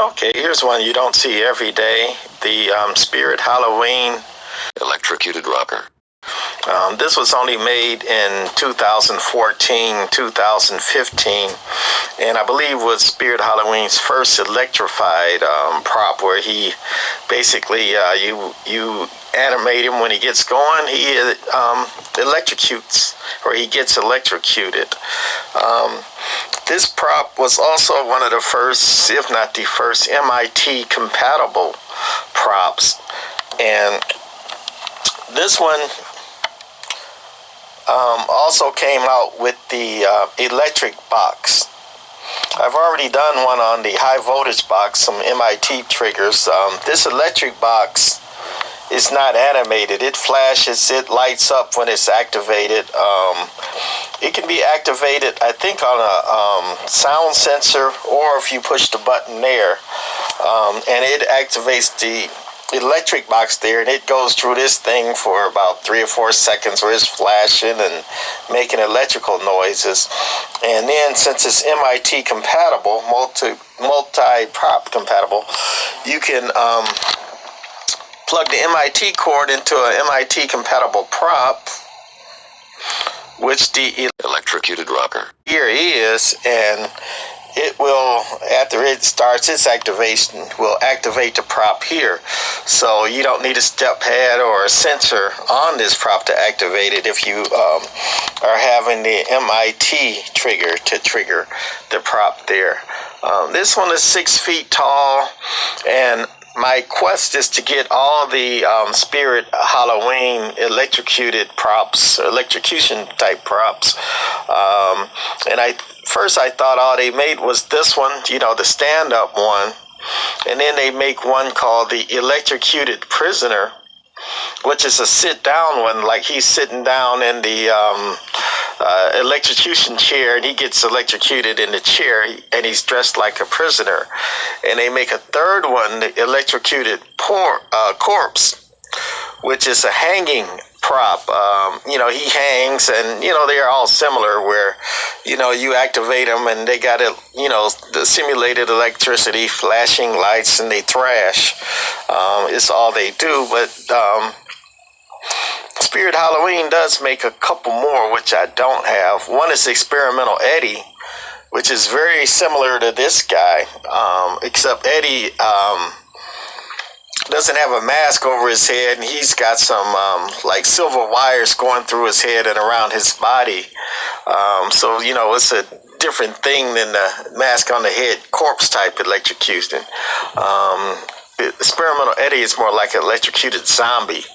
Okay, here's one you don't see every day. The Spirit Halloween electrocuted rocker. This was only made in 2014, 2015, and I believe was Spirit Halloween's first electrified prop, where he basically you animate him when he gets going, he electrocutes, or he gets electrocuted. This prop was also one of the first, if not the first, MIT compatible props, and this one also came out with the electric box. I've already done one on the high voltage box, some MIT triggers. This electric box is not animated. It flashes, it lights up when it's activated. It can be activated, I think, on a sound sensor, or if you push the button there, and it activates the electric box there, and it goes through this thing for about 3 or 4 seconds, where it's flashing and making electrical noises. And then, since it's MIT compatible, multi-prop compatible, you can plug the MIT cord into an MIT compatible prop, which the electrocuted rocker here is, and it will, after it starts its activation, will activate the prop here. So you don't need a step pad or a sensor on this prop to activate it if you are having the MIT trigger to trigger the prop there. This one is 6 feet tall, and my quest is to get all the Spirit Halloween electrocuted props, electrocution type props. And first I thought all they made was this one, the stand-up one. And then they make one called the electrocuted prisoner, which is a sit-down one, like he's sitting down in the electrocution chair, and he gets electrocuted in the chair, and he's dressed like a prisoner. And they make a third one, the electrocuted corpse, which is a hanging prop. He hangs, and they're all similar, where you activate them, and they got the simulated electricity, flashing lights, and they thrash. It's all they do. But Spirit Halloween does make a couple more, which I don't have. One is Experimental Eddie, which is very similar to this guy, except Eddie doesn't have a mask over his head, and he's got some like silver wires going through his head and around his body. So it's a different thing than the mask on the head corpse type electrocution. Experimental Eddie is more like an electrocuted zombie,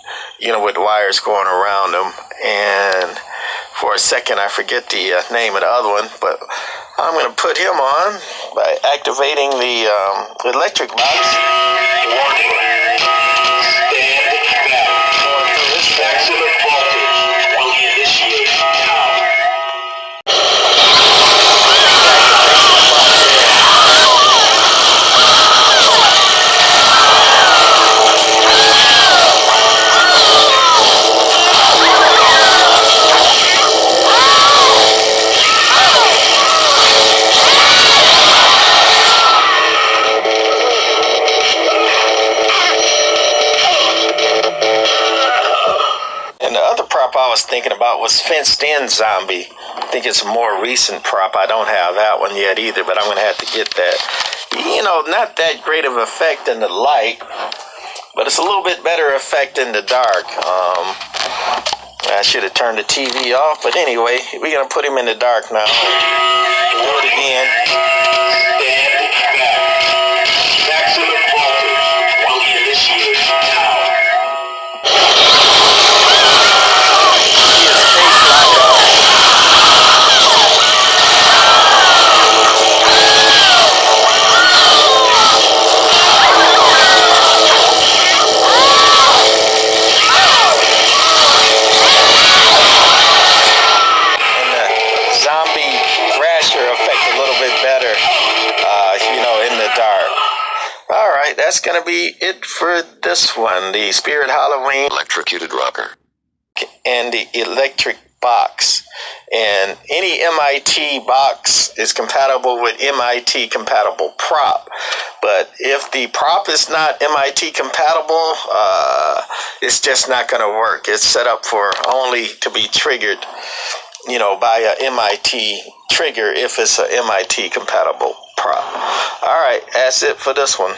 with wires going around him. And for a second, I forget the name of the other one, but I'm going to put him on by activating the electric box. I was thinking about was Fenced In Zombie. I think it's a more recent prop. I don't have that one yet either, but I'm going to have to get that. Not that great of effect in the light, but it's a little bit better effect in the dark. I should have turned the TV off, but anyway, we're going to put him in the dark now. Do it again. That's going to be it for this one, the Spirit Halloween electrocuted rocker and the box. And any MIT box is compatible with MIT compatible prop. But if the prop is not MIT compatible, it's just not going to work. It's set up for only to be triggered, by a MIT trigger if it's a MIT compatible prop. All right, that's it for this one.